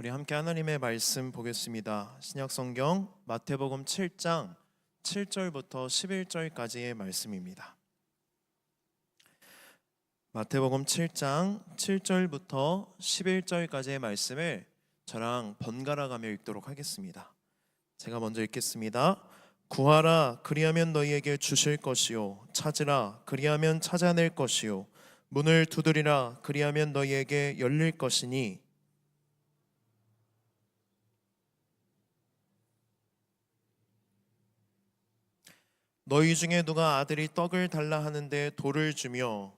우리 함께 하나님의 말씀 보겠습니다. 신약성경 마태복음 7장 7절부터 11절까지의 말씀입니다. 마태복음 7장 7절부터 11절까지의 말씀을 저랑 번갈아 가며 읽도록 하겠습니다. 제가 먼저 읽겠습니다. 구하라 그리하면 너희에게 주실 것이요, 찾으라 그리하면 찾아낼 것이요, 문을 두드리라 그리하면 너희에게 열릴 것이니 너희 중에 누가 아들이 떡을 달라 하는데 돌을 주며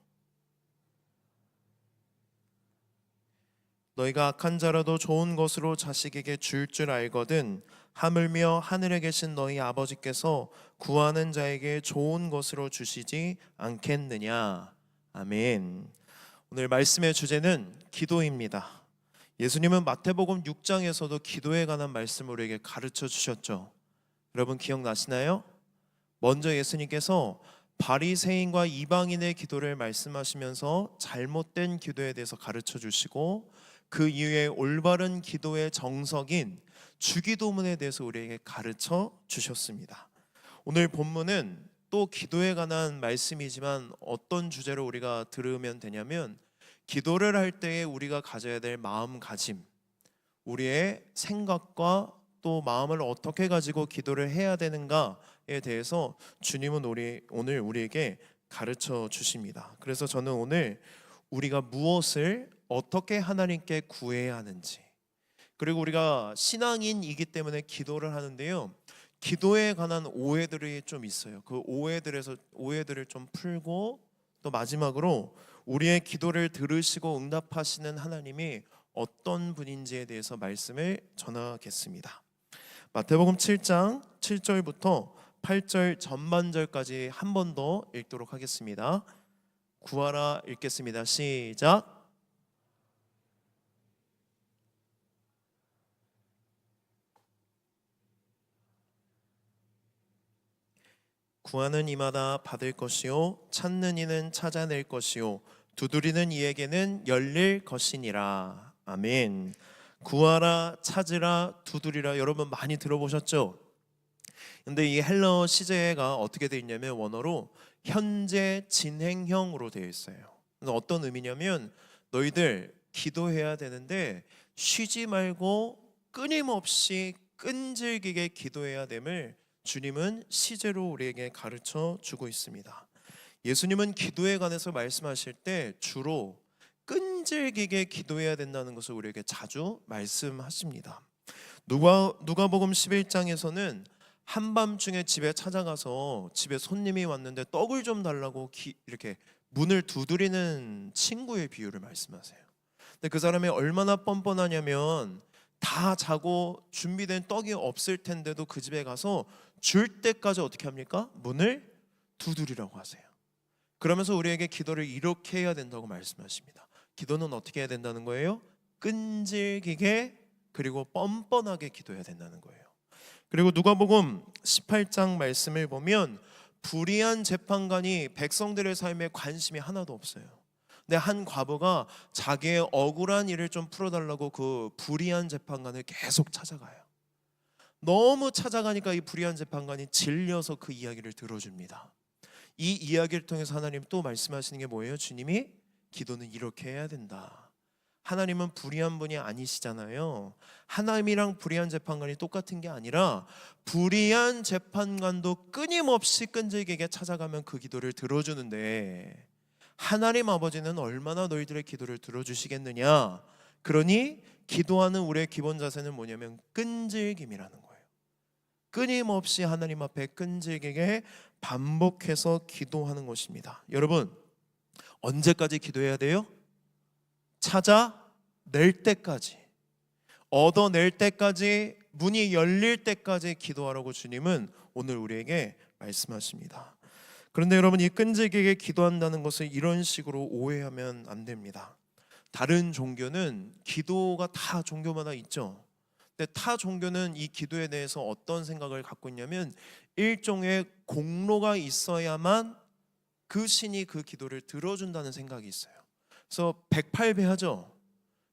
너희가 악한 자라도 좋은 것으로 자식에게 줄 알거든 하물며 하늘에 계신 너희 아버지께서 구하는 자에게 좋은 것으로 주시지 않겠느냐. 아멘. 오늘 말씀의 주제는 기도입니다. 예수님은 마태복음 6장에서도 기도에 관한 말씀을 우리에게 가르쳐 주셨죠. 여러분 기억나시나요? 먼저 예수님께서 바리새인과 이방인의 기도를 말씀하시면서 잘못된 기도에 대해서 가르쳐 주시고, 그 이후에 올바른 기도의 정석인 주기도문에 대해서 우리에게 가르쳐 주셨습니다. 오늘 본문은 또 기도에 관한 말씀이지만 어떤 주제로 우리가 들으면 되냐면, 기도를 할 때에 우리가 가져야 될 마음가짐, 우리의 생각과 또 마음을 어떻게 가지고 기도를 해야 되는가에 대해서 주님은 오늘 우리에게 가르쳐 주십니다. 그래서 저는 오늘 우리가 무엇을 어떻게 하나님께 구해야 하는지, 그리고 우리가 신앙인이기 때문에 기도를 하는데요, 기도에 관한 오해들이 좀 있어요. 그 오해들을 좀 풀고, 또 마지막으로 우리의 기도를 들으시고 응답하시는 하나님이 어떤 분인지에 대해서 말씀을 전하겠습니다. 마태복음 7장 7절부터 8절 전반절까지 한 번 더 읽도록 하겠습니다. 구하라 읽겠습니다. 시작. 구하는 이마다 받을 것이요, 찾는 이는 찾아낼 것이요, 두드리는 이에게는 열릴 것이니라. 아멘. 구하라, 찾으라, 두드리라, 여러분 많이 들어보셨죠? 근데 이 헬러 시제가 어떻게 되어 있냐면 원어로 현재 진행형으로 되어 있어요. 그래서 어떤 의미냐면, 너희들 기도해야 되는데 쉬지 말고 끊임없이 끈질기게 기도해야 됨을 주님은 시제로 우리에게 가르쳐 주고 있습니다. 예수님은 기도에 관해서 말씀하실 때 주로 끈질기게 기도해야 된다는 것을 우리에게 자주 말씀하십니다. 누가복음 11장에서는 한밤중에 집에 찾아가서 집에 손님이 왔는데 떡을 좀 달라고 이렇게 문을 두드리는 친구의 비유를 말씀하세요. 근데 그 사람이 얼마나 뻔뻔하냐면, 다 자고 준비된 떡이 없을 텐데도 그 집에 가서 줄 때까지 어떻게 합니까? 문을 두드리라고 하세요. 그러면서 우리에게 기도를 이렇게 해야 된다고 말씀하십니다. 기도는 어떻게 해야 된다는 거예요? 끈질기게 그리고 뻔뻔하게 기도해야 된다는 거예요. 그리고 누가복음 18장 말씀을 보면 불의한 재판관이 백성들의 삶에 관심이 하나도 없어요. 근데 한 과부가 자기의 억울한 일을 좀 풀어달라고 그 불의한 재판관을 계속 찾아가요. 너무 찾아가니까 이 불의한 재판관이 질려서 그 이야기를 들어줍니다. 이 이야기를 통해서 하나님 또 말씀하시는 게 뭐예요? 주님이 기도는 이렇게 해야 된다. 하나님은 불의한 분이 아니시잖아요. 하나님이랑 불의한 재판관이 똑같은 게 아니라, 불의한 재판관도 끊임없이 끈질기게 찾아가면 그 기도를 들어주는데, 하나님 아버지는 얼마나 너희들의 기도를 들어주시겠느냐. 그러니 기도하는 우리의 기본 자세는 뭐냐면 끈질김이라는 거예요. 끊임없이 하나님 앞에 끈질기게 반복해서 기도하는 것입니다. 여러분, 언제까지 기도해야 돼요? 찾아낼 때까지, 얻어낼 때까지, 문이 열릴 때까지 기도하라고 주님은 오늘 우리에게 말씀하십니다. 그런데 여러분, 이 끈질기게 기도한다는 것을 이런 식으로 오해하면 안 됩니다. 다른 종교는 기도가 다 종교마다 있죠. 근데 타 종교는 이 기도에 대해서 어떤 생각을 갖고 있냐면, 일종의 공로가 있어야만 그 신이 그 기도를 들어준다는 생각이 있어요. 그래서 108배 하죠.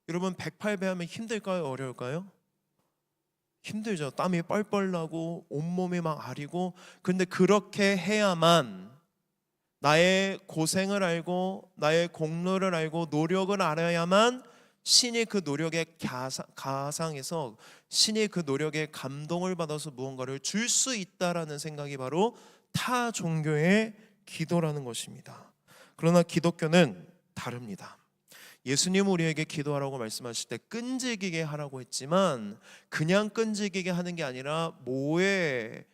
여러분 108배 하면 힘들까요? 어려울까요? 힘들죠. 땀이 뻘뻘 나고 온몸이 막 아리고. 그런데 그렇게 해야만 나의 고생을 알고 나의 공로를 알고 노력을 알아야만 신이 그 노력에 가상해서 신이 그 노력에 감동을 받아서 무언가를 줄 수 있다라는 생각이 바로 타 종교의 기도라는 것입니다. 그러나 기독교는 다릅니다. 예수님 우리에게 기도하라고 말씀하실 때 끈질기게 하라고 했지만 그냥 끈질기게 하는 게 아니라 뭐를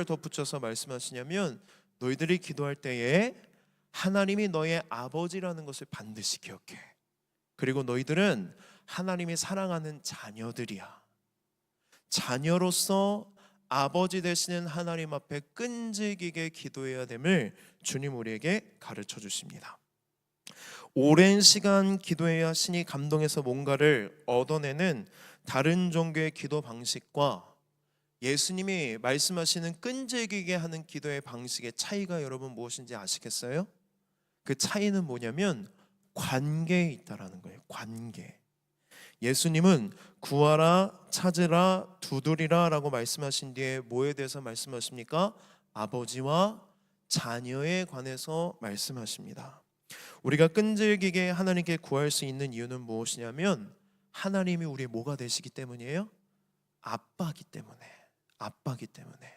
덧붙여서 말씀하시냐면 너희들이 기도할 때에 하나님이 너의 아버지라는 것을 반드시 기억해. 그리고 너희들은 하나님이 사랑하는 자녀들이야. 자녀로서 아버지 되시는 하나님 앞에 끈질기게 기도해야 됨을 주님 우리에게 가르쳐 주십니다. 오랜 시간 기도해야 신이 감동해서 뭔가를 얻어내는 다른 종교의 기도 방식과 예수님이 말씀하시는 끈질기게 하는 기도의 방식의 차이가 여러분 무엇인지 아시겠어요? 그 차이는 뭐냐면 관계에 있다라는 거예요. 관계. 예수님은 구하라, 찾으라, 두드리라 라고 말씀하신 뒤에 뭐에 대해서 말씀하십니까? 아버지와 자녀에 관해서 말씀하십니다. 우리가 끈질기게 하나님께 구할 수 있는 이유는 무엇이냐면 하나님이 우리의 뭐가 되시기 때문이에요? 아빠기 때문에. 아빠기 때문에.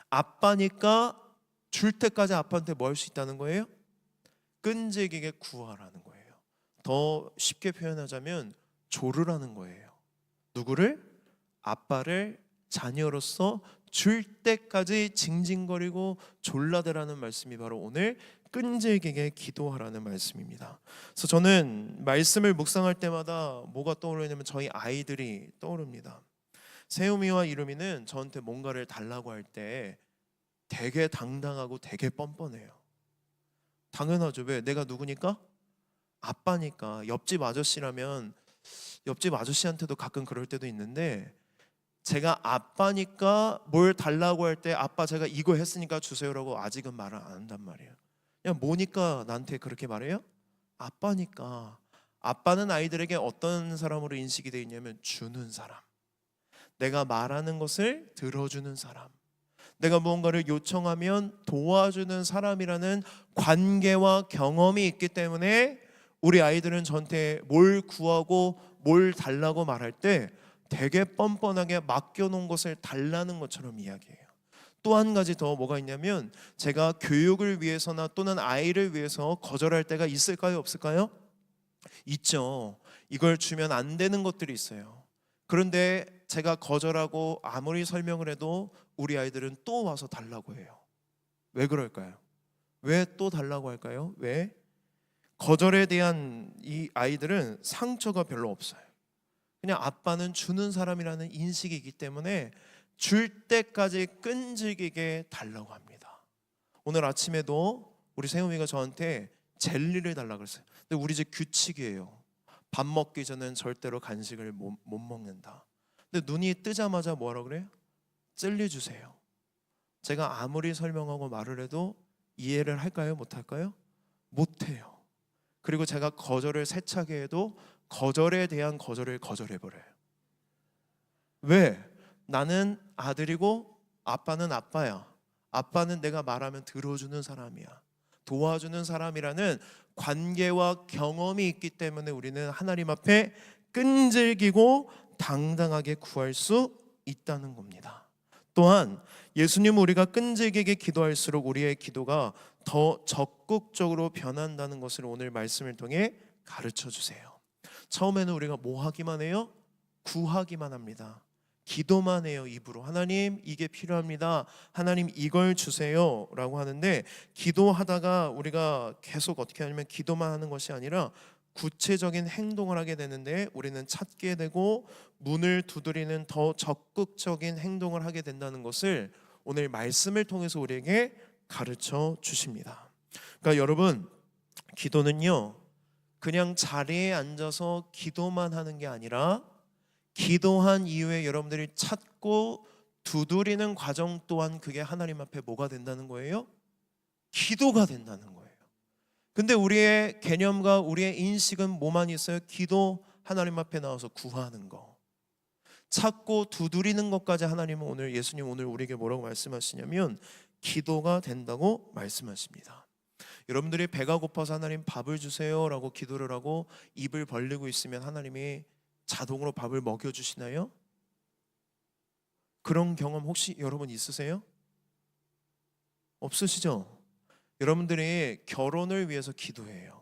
아빠니까 줄 때까지 아빠한테 뭐 할 수 있다는 거예요? 끈질기게 구하라는 거예요. 더 쉽게 표현하자면 조르라는 거예요. 누구를? 아빠를 자녀로서 줄 때까지 징징거리고 졸라대라는 말씀이 바로 오늘 끈질기게 기도하라는 말씀입니다. 그래서 저는 말씀을 묵상할 때마다 뭐가 떠오르냐면 저희 아이들이 떠오릅니다. 세우미와 이루미는 저한테 뭔가를 달라고 할 때 되게 당당하고 되게 뻔뻔해요. 당연하죠. 왜? 내가 누구니까? 아빠니까. 옆집 아저씨라면 옆집 아저씨한테도 가끔 그럴 때도 있는데 제가 아빠니까 뭘 달라고 할 때 아빠 제가 이거 했으니까 주세요라고 아직은 말을 안 한단 말이에요. 그냥 뭐니까 나한테 그렇게 말해요? 아빠니까. 아빠는 아이들에게 어떤 사람으로 인식이 되어 있냐면 주는 사람. 내가 말하는 것을 들어주는 사람. 내가 무언가를 요청하면 도와주는 사람이라는 관계와 경험이 있기 때문에 우리 아이들은 저한테 뭘 구하고 뭘 달라고 말할 때 되게 뻔뻔하게 맡겨놓은 것을 달라는 것처럼 이야기해요. 또 한 가지 더 뭐가 있냐면 제가 교육을 위해서나 또는 아이를 위해서 거절할 때가 있을까요? 없을까요? 있죠. 이걸 주면 안 되는 것들이 있어요. 그런데 제가 거절하고 아무리 설명을 해도 우리 아이들은 또 와서 달라고 해요. 왜 그럴까요? 왜 또 달라고 할까요? 왜? 거절에 대한 이 아이들은 상처가 별로 없어요. 그냥 아빠는 주는 사람이라는 인식이 있기 때문에 줄 때까지 끈질기게 달라고 합니다. 오늘 아침에도 우리 세우미가 저한테 젤리를 달라고 그랬어요. 근데 우리 집 규칙이에요. 밥 먹기 전엔 절대로 간식을 못 먹는다. 근데 눈이 뜨자마자 뭐라고 그래요? 젤리 주세요. 제가 아무리 설명하고 말을 해도 이해를 할까요? 못할까요? 못해요. 그리고 제가 거절을 세차게 해도 거절에 대한 거절을 거절해버려요. 왜? 나는 아들이고 아빠는 아빠야. 아빠는 내가 말하면 들어주는 사람이야. 도와주는 사람이라는 관계와 경험이 있기 때문에 우리는 하나님 앞에 끈질기고 당당하게 구할 수 있다는 겁니다. 또한 예수님 우리가 끈질기게 기도할수록 우리의 기도가 더 적극적으로 변한다는 것을 오늘 말씀을 통해 가르쳐 주세요. 처음에는 우리가 뭐 하기만 해요? 구하기만 합니다. 기도만 해요. 입으로 하나님 이게 필요합니다. 하나님 이걸 주세요 라고 하는데 기도하다가 우리가 계속 어떻게 하냐면 기도만 하는 것이 아니라 구체적인 행동을 하게 되는데 우리는 찾게 되고 문을 두드리는 더 적극적인 행동을 하게 된다는 것을 오늘 말씀을 통해서 우리에게 가르쳐 주십니다. 그러니까 여러분 기도는요 그냥 자리에 앉아서 기도만 하는 게 아니라 기도한 이후에 여러분들이 찾고 두드리는 과정 또한 그게 하나님 앞에 뭐가 된다는 거예요? 기도가 된다는 거예요. 근데 우리의 개념과 우리의 인식은 뭐만 있어요? 기도하는 하나님 앞에 나와서 구하는 거, 찾고 두드리는 것까지 하나님은 오늘, 예수님 오늘 우리에게 뭐라고 말씀하시냐면 기도가 된다고 말씀하십니다. 여러분들이 배가 고파서 하나님 밥을 주세요 라고 기도를 하고 입을 벌리고 있으면 하나님이 자동으로 밥을 먹여주시나요? 그런 경험 혹시 여러분 있으세요? 없으시죠? 여러분들이 결혼을 위해서 기도해요.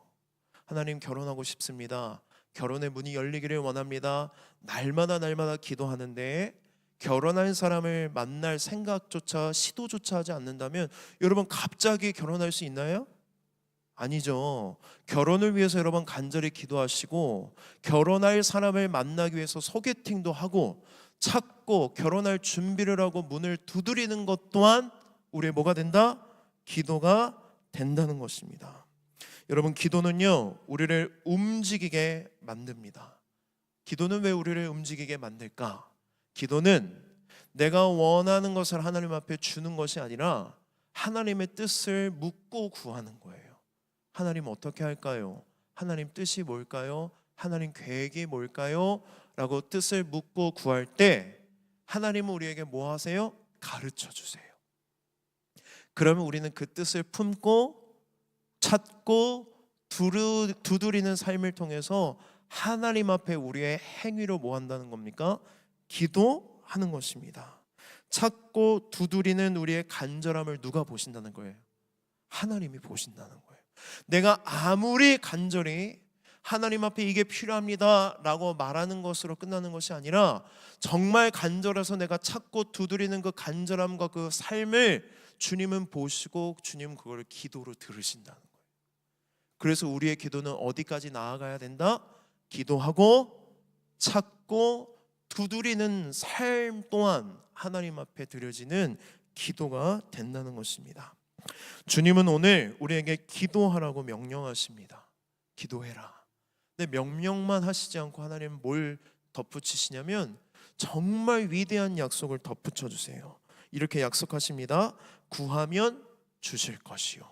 하나님 결혼하고 싶습니다. 결혼의 문이 열리기를 원합니다. 날마다 기도하는데 결혼할 사람을 만날 생각조차 시도조차 하지 않는다면 여러분 갑자기 결혼할 수 있나요? 아니죠. 결혼을 위해서 여러분 간절히 기도하시고 결혼할 사람을 만나기 위해서 소개팅도 하고 찾고 결혼할 준비를 하고 문을 두드리는 것 또한 우리의 뭐가 된다? 기도가 된다는 것입니다. 여러분 기도는요 우리를 움직이게 만듭니다. 기도는 왜 우리를 움직이게 만들까? 기도는 내가 원하는 것을 하나님 앞에 주는 것이 아니라 하나님의 뜻을 묻고 구하는 거예요. 하나님 어떻게 할까요? 하나님 뜻이 뭘까요? 하나님 계획이 뭘까요? 라고 뜻을 묻고 구할 때 하나님은 우리에게 뭐 하세요? 가르쳐 주세요. 그러면 우리는 그 뜻을 품고 찾고 두드리는 삶을 통해서 하나님 앞에 우리의 행위로 뭐 한다는 겁니까? 기도하는 것입니다. 찾고 두드리는 우리의 간절함을 누가 보신다는 거예요? 하나님이 보신다는 거예요. 내가 아무리 간절히 하나님 앞에 이게 필요합니다 라고 말하는 것으로 끝나는 것이 아니라 정말 간절해서 내가 찾고 두드리는 그 간절함과 그 삶을 주님은 보시고 주님은 그걸 기도로 들으신다는 거예요. 그래서 우리의 기도는 어디까지 나아가야 된다? 기도하고 찾고 두드리는 삶 또한 하나님 앞에 드려지는 기도가 된다는 것입니다. 주님은 오늘 우리에게 기도하라고 명령하십니다. 기도해라. 근데 명령만 하시지 않고 하나님은 뭘 덧붙이시냐면 정말 위대한 약속을 덧붙여 주세요. 이렇게 약속하십니다. 구하면 주실 것이요,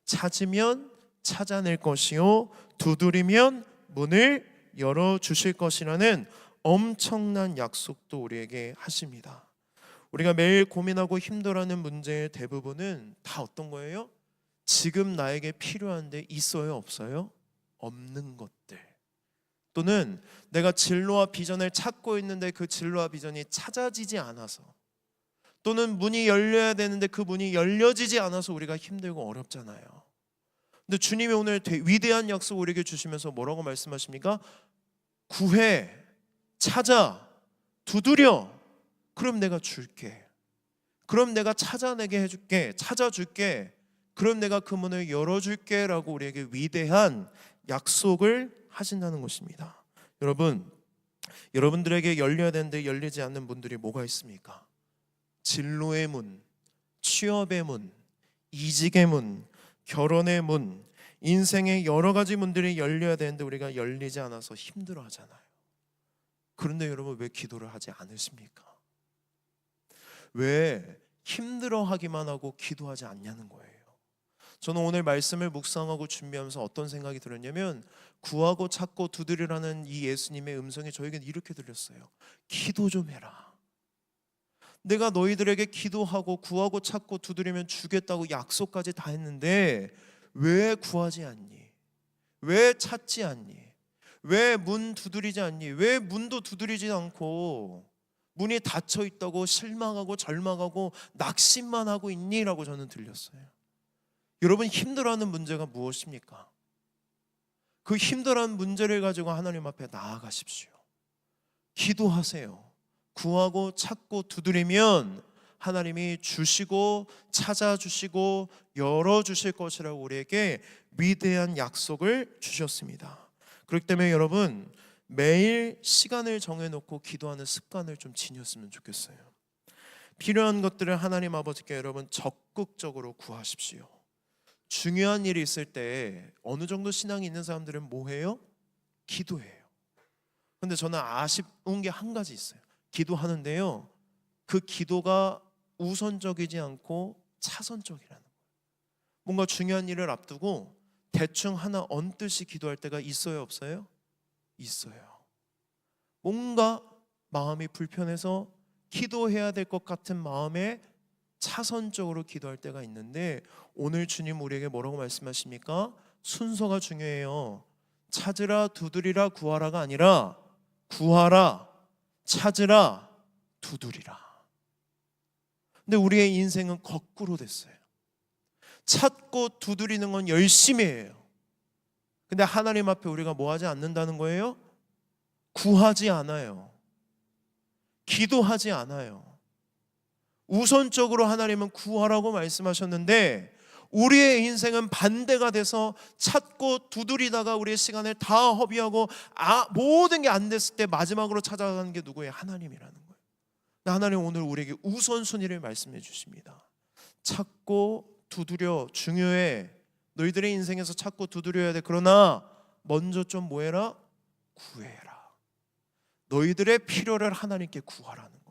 찾으면 찾아낼 것이요, 두드리면 문을 열어주실 것이라는 엄청난 약속도 우리에게 하십니다. 우리가 매일 고민하고 힘들어하는 문제의 대부분은 다 어떤 거예요? 지금 나에게 필요한데 있어요, 없어요? 없는 것들. 또는 내가 진로와 비전을 찾고 있는데 그 진로와 비전이 찾아지지 않아서, 또는 문이 열려야 되는데 그 문이 열려지지 않아서 우리가 힘들고 어렵잖아요. 근데 주님이 오늘 위대한 약속 우리에게 주시면서 뭐라고 말씀하십니까? 구해, 찾아, 두드려. 그럼 내가 줄게. 그럼 내가 찾아내게 해줄게. 찾아줄게. 그럼 내가 그 문을 열어줄게 라고 우리에게 위대한 약속을 하신다는 것입니다. 여러분, 여러분들에게 열려야 되는데 열리지 않는 문들이 뭐가 있습니까? 진로의 문, 취업의 문, 이직의 문, 결혼의 문, 인생의 여러 가지 문들이 열려야 되는데 우리가 열리지 않아서 힘들어 하잖아요. 그런데 여러분 왜 기도를 하지 않으십니까? 왜 힘들어하기만 하고 기도하지 않냐는 거예요. 저는 오늘 말씀을 묵상하고 준비하면서 어떤 생각이 들었냐면 구하고 찾고 두드리라는 이 예수님의 음성이 저에게는 이렇게 들렸어요. 기도 좀 해라. 내가 너희들에게 기도하고 구하고 찾고 두드리면 주겠다고 약속까지 다 했는데 왜 구하지 않니? 왜 찾지 않니? 왜 문 두드리지 않니? 왜 문도 두드리지 않고 문이 닫혀 있다고 실망하고 절망하고 낙심만 하고 있니? 라고 저는 들렸어요. 여러분 힘들어하는 문제가 무엇입니까? 그 힘들어하는 문제를 가지고 하나님 앞에 나아가십시오. 기도하세요. 구하고 찾고 두드리면 하나님이 주시고 찾아주시고 열어주실 것이라고 우리에게 위대한 약속을 주셨습니다. 그렇기 때문에 여러분 매일 시간을 정해놓고 기도하는 습관을 좀 지녔으면 좋겠어요. 필요한 것들을 하나님 아버지께 여러분 적극적으로 구하십시오. 중요한 일이 있을 때 어느 정도 신앙이 있는 사람들은 뭐 해요? 기도해요. 근데 저는 아쉬운 게 한 가지 있어요. 기도하는데요, 그 기도가 우선적이지 않고 차선적이라는 거예요. 뭔가 중요한 일을 앞두고 대충 하나 얹듯이 기도할 때가 있어요, 없어요? 있어요. 뭔가 마음이 불편해서 기도해야 될 것 같은 마음에 차선적으로 기도할 때가 있는데, 오늘 주님 우리에게 뭐라고 말씀하십니까? 순서가 중요해요. 찾으라, 두드리라, 구하라가 아니라 구하라, 찾으라, 두드리라. 근데 우리의 인생은 거꾸로 됐어요. 찾고 두드리는 건 열심히 해요. 근데 하나님 앞에 우리가 뭐 하지 않는다는 거예요? 구하지 않아요. 기도하지 않아요. 우선적으로 하나님은 구하라고 말씀하셨는데, 우리의 인생은 반대가 돼서 찾고 두드리다가 우리의 시간을 다 허비하고 모든 게 안 됐을 때 마지막으로 찾아가는 게 누구예요? 하나님이라는 거예요. 하나님 오늘 우리에게 우선순위를 말씀해 주십니다. 찾고 두드려, 중요해. 너희들의 인생에서 찾고 두드려야 돼. 그러나 먼저 좀 뭐해라? 구해라. 너희들의 필요를 하나님께 구하라는 거예요.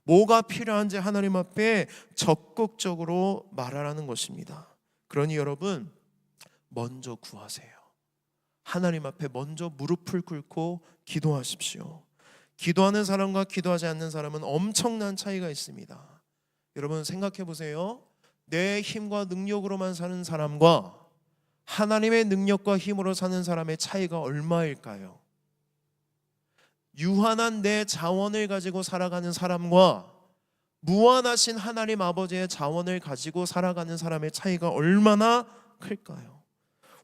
뭐가 필요한지 하나님 앞에 적극적으로 말하라는 것입니다. 그러니 여러분, 먼저 구하세요. 하나님 앞에 먼저 무릎을 꿇고 기도하십시오. 기도하는 사람과 기도하지 않는 사람은 엄청난 차이가 있습니다. 여러분 생각해 보세요. 내 힘과 능력으로만 사는 사람과 하나님의 능력과 힘으로 사는 사람의 차이가 얼마일까요? 유한한 내 자원을 가지고 살아가는 사람과 무한하신 하나님 아버지의 자원을 가지고 살아가는 사람의 차이가 얼마나 클까요?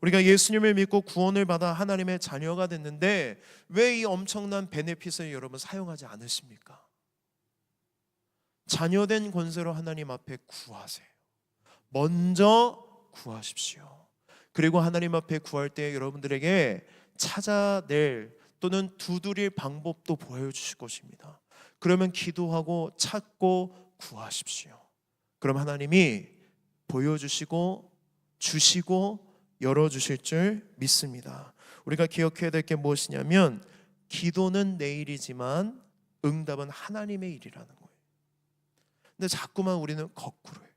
우리가 예수님을 믿고 구원을 받아 하나님의 자녀가 됐는데 왜 이 엄청난 베네핏을 여러분 사용하지 않으십니까? 자녀된 권세로 하나님 앞에 구하세요. 먼저 구하십시오. 그리고 하나님 앞에 구할 때 여러분들에게 찾아낼 또는 두드릴 방법도 보여주실 것입니다. 그러면 기도하고 찾고 구하십시오. 그럼 하나님이 보여주시고 주시고 열어주실 줄 믿습니다. 우리가 기억해야 될 게 무엇이냐면, 기도는 내일이지만 응답은 하나님의 일이라는 거예요. 근데 자꾸만 우리는 거꾸로 해요.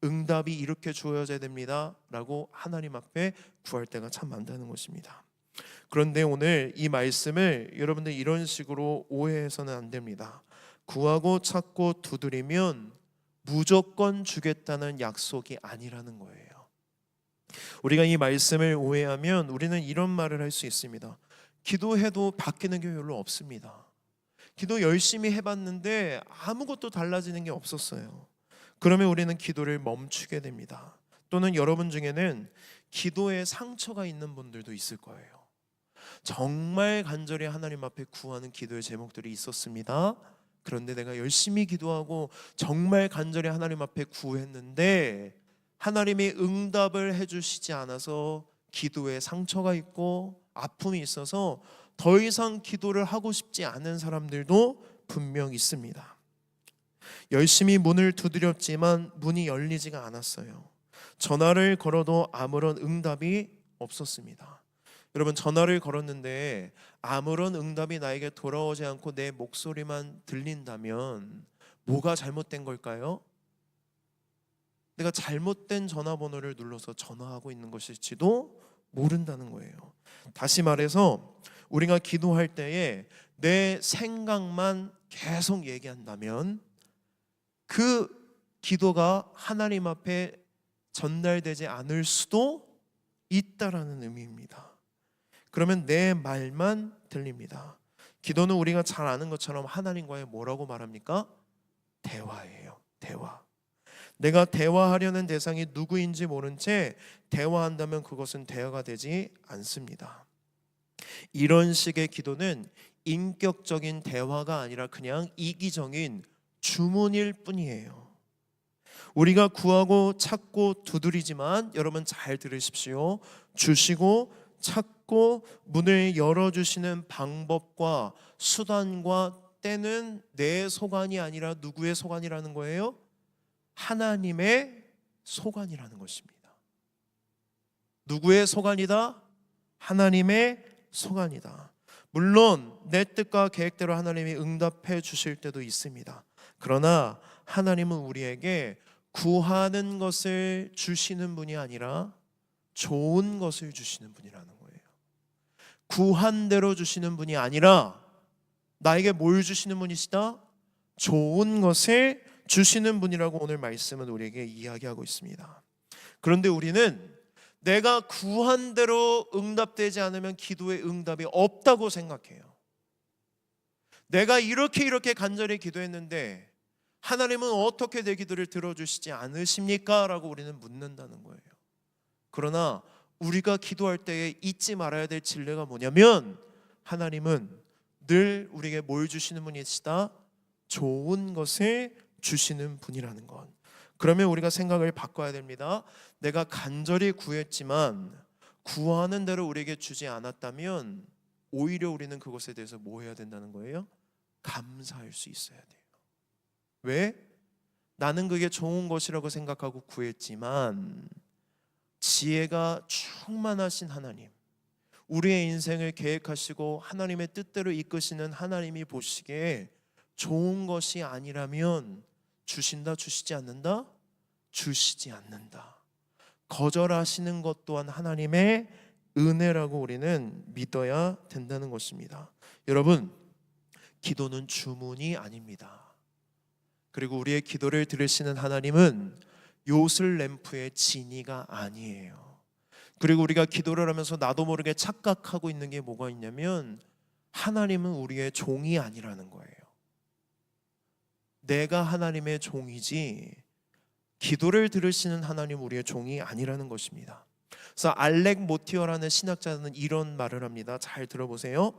응답이 이렇게 주어져야 됩니다 라고 하나님 앞에 구할 때가 참 많다는 것입니다. 그런데 오늘 이 말씀을 여러분들 이런 식으로 오해해서는 안 됩니다. 구하고 찾고 두드리면 무조건 주겠다는 약속이 아니라는 거예요. 우리가 이 말씀을 오해하면 우리는 이런 말을 할 수 있습니다. 기도해도 바뀌는 게 별로 없습니다. 기도 열심히 해봤는데 아무것도 달라지는 게 없었어요. 그러면 우리는 기도를 멈추게 됩니다. 또는 여러분 중에는 기도에 상처가 있는 분들도 있을 거예요. 정말 간절히 하나님 앞에 구하는 기도의 제목들이 있었습니다. 그런데 내가 열심히 기도하고 정말 간절히 하나님 앞에 구했는데 하나님이 응답을 해주시지 않아서 기도에 상처가 있고 아픔이 있어서 더 이상 기도를 하고 싶지 않은 사람들도 분명 있습니다. 열심히 문을 두드렸지만 문이 열리지가 않았어요. 전화를 걸어도 아무런 응답이 없었습니다. 여러분, 전화를 걸었는데 아무런 응답이 나에게 돌아오지 않고 내 목소리만 들린다면 뭐가 잘못된 걸까요? 내가 잘못된 전화번호를 눌러서 전화하고 있는 것일지도 모른다는 거예요. 다시 말해서 우리가 기도할 때에 내 생각만 계속 얘기한다면 그 기도가 하나님 앞에 전달되지 않을 수도 있다라는 의미입니다. 그러면 내 말만 들립니다. 기도는 우리가 잘 아는 것처럼 하나님과의 뭐라고 말합니까? 대화예요. 대화. 내가 대화하려는 대상이 누구인지 모른 채 대화한다면 그것은 대화가 되지 않습니다. 이런 식의 기도는 인격적인 대화가 아니라 그냥 이기적인 주문일 뿐이에요. 우리가 구하고 찾고 두드리지만 여러분 잘 들으십시오. 주시고 찾고 문을 열어주시는 방법과 수단과 때는 내 소관이 아니라 누구의 소관이라는 거예요? 하나님의 소관이라는 것입니다. 누구의 소관이다? 하나님의 소관이다. 물론 내 뜻과 계획대로 하나님이 응답해 주실 때도 있습니다. 그러나 하나님은 우리에게 구하는 것을 주시는 분이 아니라 좋은 것을 주시는 분이라는 거예요. 구한 대로 주시는 분이 아니라 나에게 뭘 주시는 분이시다? 좋은 것을 주시는 분이라고 오늘 말씀은 우리에게 이야기하고 있습니다. 그런데 우리는 내가 구한 대로 응답되지 않으면 기도의 응답이 없다고 생각해요. 내가 이렇게 간절히 기도했는데 하나님은 어떻게 내 기도를 들어주시지 않으십니까? 라고 우리는 묻는다는 거예요. 그러나 우리가 기도할 때에 잊지 말아야 될 진리가 뭐냐면 하나님은 늘 우리에게 뭘 주시는 분이시다? 좋은 것을 주시는 분이라는 것. 그러면 우리가 생각을 바꿔야 됩니다. 내가 간절히 구했지만 구하는 대로 우리에게 주지 않았다면 오히려 우리는 그것에 대해서 뭐 해야 된다는 거예요? 감사할 수 있어야 돼요. 왜? 나는 그게 좋은 것이라고 생각하고 구했지만 지혜가 충만하신 하나님, 우리의 인생을 계획하시고 하나님의 뜻대로 이끄시는 하나님이 보시기에 좋은 것이 아니라면 주신다, 주시지 않는다? 주시지 않는다. 거절하시는 것 또한 하나님의 은혜라고 우리는 믿어야 된다는 것입니다. 여러분, 기도는 주문이 아닙니다. 그리고 우리의 기도를 들으시는 하나님은 요술 램프의 지니가 아니에요. 그리고 우리가 기도를 하면서 나도 모르게 착각하고 있는 게 뭐가 있냐면 하나님은 우리의 종이 아니라는 거예요. 내가 하나님의 종이지 기도를 들으시는 하나님 우리의 종이 아니라는 것입니다. 그래서 알렉 모티어라는 신학자는 이런 말을 합니다. 잘 들어보세요.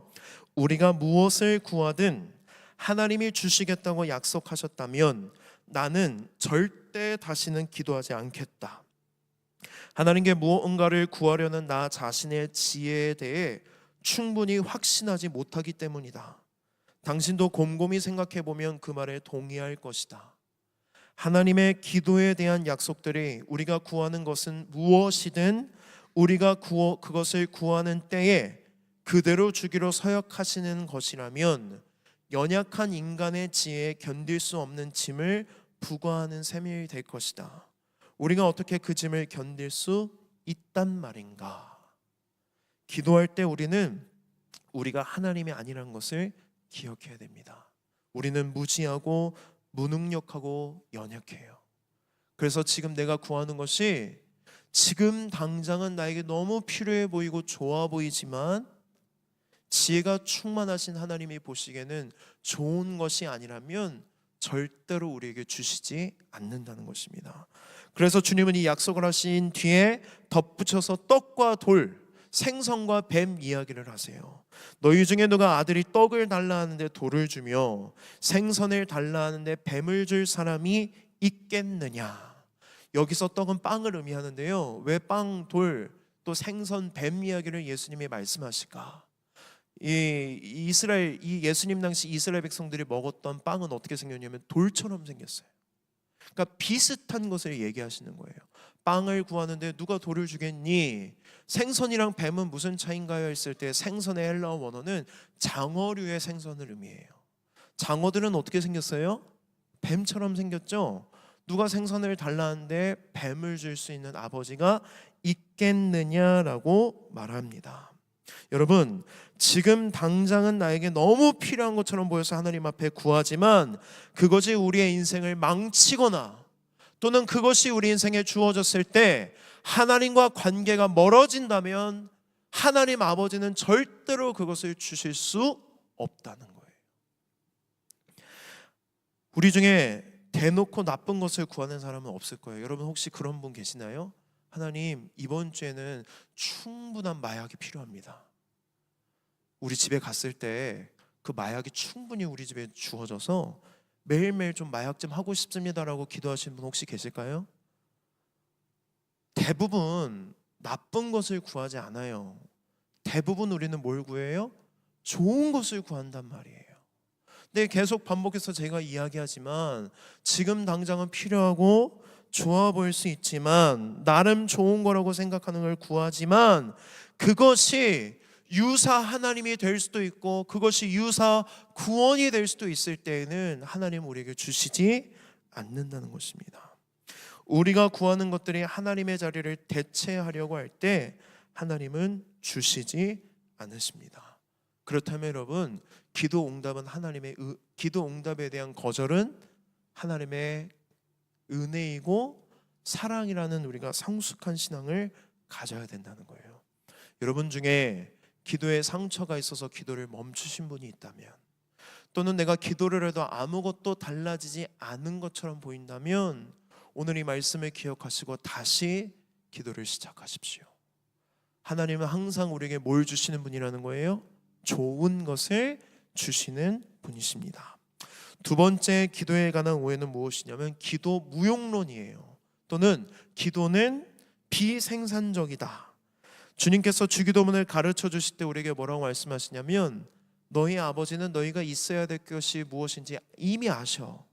우리가 무엇을 구하든 하나님이 주시겠다고 약속하셨다면 나는 절대 다시는 기도하지 않겠다. 하나님께 무언가를 구하려는 나 자신의 지혜에 대해 충분히 확신하지 못하기 때문이다. 당신도 곰곰이 생각해 보면 그 말에 동의할 것이다. 하나님의 기도에 대한 약속들이 우리가 구하는 것은 무엇이든 우리가 그것을 구하는 때에 그대로 주기로 서약하시는 것이라면 연약한 인간의 지혜에 견딜 수 없는 짐을 부과하는 셈이 될 것이다. 우리가 어떻게 그 짐을 견딜 수 있단 말인가? 기도할 때 우리는 우리가 하나님이 아니라는 것을 기억해야 됩니다. 우리는 무지하고 무능력하고 연약해요. 그래서 지금 내가 구하는 것이 지금 당장은 나에게 너무 필요해 보이고 좋아 보이지만 지혜가 충만하신 하나님이 보시기에는 좋은 것이 아니라면 절대로 우리에게 주시지 않는다는 것입니다. 그래서 주님은 이 약속을 하신 뒤에 덧붙여서 떡과 돌, 생선과 뱀 이야기를 하세요. 너희 중에 누가 아들이 떡을 달라 하는데 돌을 주며 생선을 달라 하는데 뱀을 줄 사람이 있겠느냐? 여기서 떡은 빵을 의미하는데요. 왜 빵, 돌, 또 생선, 뱀 이야기를 예수님이 말씀하실까? 이 예수님 당시 이스라엘 백성들이 먹었던 빵은 어떻게 생겼냐면 돌처럼 생겼어요. 그러니까 비슷한 것을 얘기하시는 거예요. 빵을 구하는데 누가 돌을 주겠니? 생선이랑 뱀은 무슨 차이인가요? 했을 때 생선의 헬라어 원어는 장어류의 생선을 의미해요. 장어들은 어떻게 생겼어요? 뱀처럼 생겼죠. 누가 생선을 달라는데 뱀을 줄 수 있는 아버지가 있겠느냐라고 말합니다. 여러분, 지금 당장은 나에게 너무 필요한 것처럼 보여서 하나님 앞에 구하지만 그것이 우리의 인생을 망치거나 또는 그것이 우리 인생에 주어졌을 때 하나님과 관계가 멀어진다면 하나님 아버지는 절대로 그것을 주실 수 없다는 거예요. 우리 중에 대놓고 나쁜 것을 구하는 사람은 없을 거예요. 여러분 혹시 그런 분 계시나요? 하나님, 이번 주에는 충분한 마약이 필요합니다. 우리 집에 갔을 때 그 마약이 충분히 우리 집에 주어져서 매일매일 좀 마약 좀 하고 싶습니다라고 기도하시는 분 혹시 계실까요? 대부분 나쁜 것을 구하지 않아요. 대부분 우리는 뭘 구해요? 좋은 것을 구한단 말이에요. 근데 계속 반복해서 제가 이야기하지만 지금 당장은 필요하고 좋아 보일 수 있지만 나름 좋은 거라고 생각하는 걸 구하지만 그것이 유사 하나님이 될 수도 있고 그것이 유사 구원이 될 수도 있을 때에는 하나님 우리에게 주시지 않는다는 것입니다. 우리가 구하는 것들이 하나님의 자리를 대체하려고 할 때 하나님은 주시지 않으십니다. 그렇다면 여러분, 기도 응답은 기도 응답에 대한 거절은 하나님의 은혜이고 사랑이라는 우리가 성숙한 신앙을 가져야 된다는 거예요. 여러분 중에 기도에 상처가 있어서 기도를 멈추신 분이 있다면, 또는 내가 기도를 해도 아무것도 달라지지 않은 것처럼 보인다면, 오늘 이 말씀을 기억하시고 다시 기도를 시작하십시오. 하나님은 항상 우리에게 뭘 주시는 분이라는 거예요? 좋은 것을 주시는 분이십니다. 두 번째 기도에 관한 오해는 무엇이냐면 기도 무용론이에요. 또는 기도는 비생산적이다. 주님께서 주기도문을 가르쳐 주실 때 우리에게 뭐라고 말씀하시냐면, 너희 아버지는 너희가 있어야 될 것이 무엇인지 이미 아셔.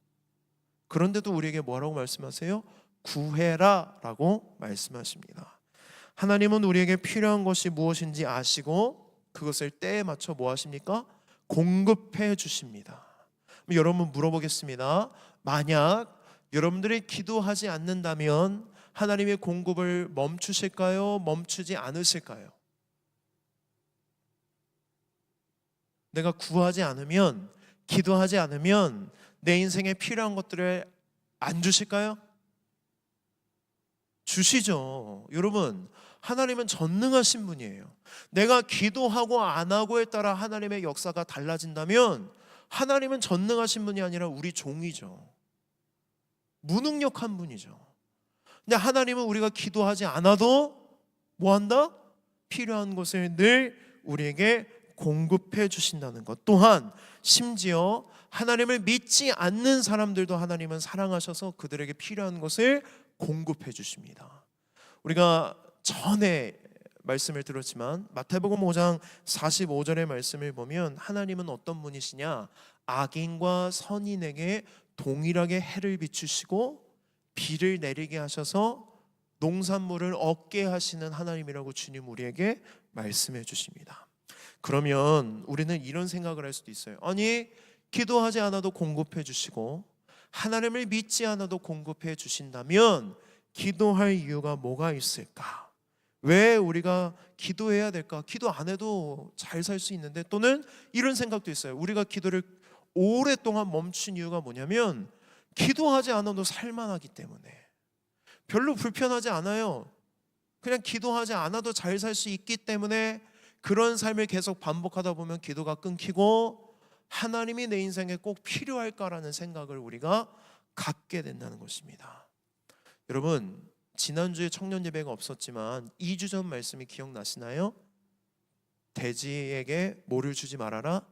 그런데도 우리에게 뭐라고 말씀하세요? 구해라 라고 말씀하십니다. 하나님은 우리에게 필요한 것이 무엇인지 아시고 그것을 때에 맞춰 뭐 하십니까? 공급해 주십니다. 여러분 물어보겠습니다. 만약 여러분들이 기도하지 않는다면 하나님의 공급을 멈추실까요? 멈추지 않으실까요? 내가 구하지 않으면, 기도하지 않으면 내 인생에 필요한 것들을 안 주실까요? 주시죠. 여러분, 하나님은 전능하신 분이에요. 내가 기도하고 안 하고에 따라 하나님의 역사가 달라진다면 하나님은 전능하신 분이 아니라 우리 종이죠. 무능력한 분이죠. 근데 하나님은 우리가 기도하지 않아도 뭐 한다? 필요한 것을 늘 우리에게 공급해 주신다는 것. 또한 심지어 하나님을 믿지 않는 사람들도 하나님은 사랑하셔서 그들에게 필요한 것을 공급해 주십니다. 우리가 전에 말씀을 들었지만 마태복음 5장 45절의 말씀을 보면 하나님은 어떤 분이시냐? 악인과 선인에게 동일하게 해를 비추시고 비를 내리게 하셔서 농산물을 얻게 하시는 하나님이라고 주님 우리에게 말씀해 주십니다. 그러면 우리는 이런 생각을 할 수도 있어요. 아니, 기도하지 않아도 공급해 주시고 하나님을 믿지 않아도 공급해 주신다면 기도할 이유가 뭐가 있을까? 왜 우리가 기도해야 될까? 기도 안 해도 잘 살 수 있는데. 또는 이런 생각도 있어요. 우리가 기도를 오랫동안 멈춘 이유가 뭐냐면 기도하지 않아도 살만하기 때문에. 별로 불편하지 않아요. 그냥 기도하지 않아도 잘 살 수 있기 때문에 그런 삶을 계속 반복하다 보면 기도가 끊기고 하나님이 내 인생에 꼭 필요할까라는 생각을 우리가 갖게 된다는 것입니다. 여러분, 지난주에 청년 예배가 없었지만 2주 전 말씀이 기억나시나요? 돼지에게 뭐를 주지 말아라?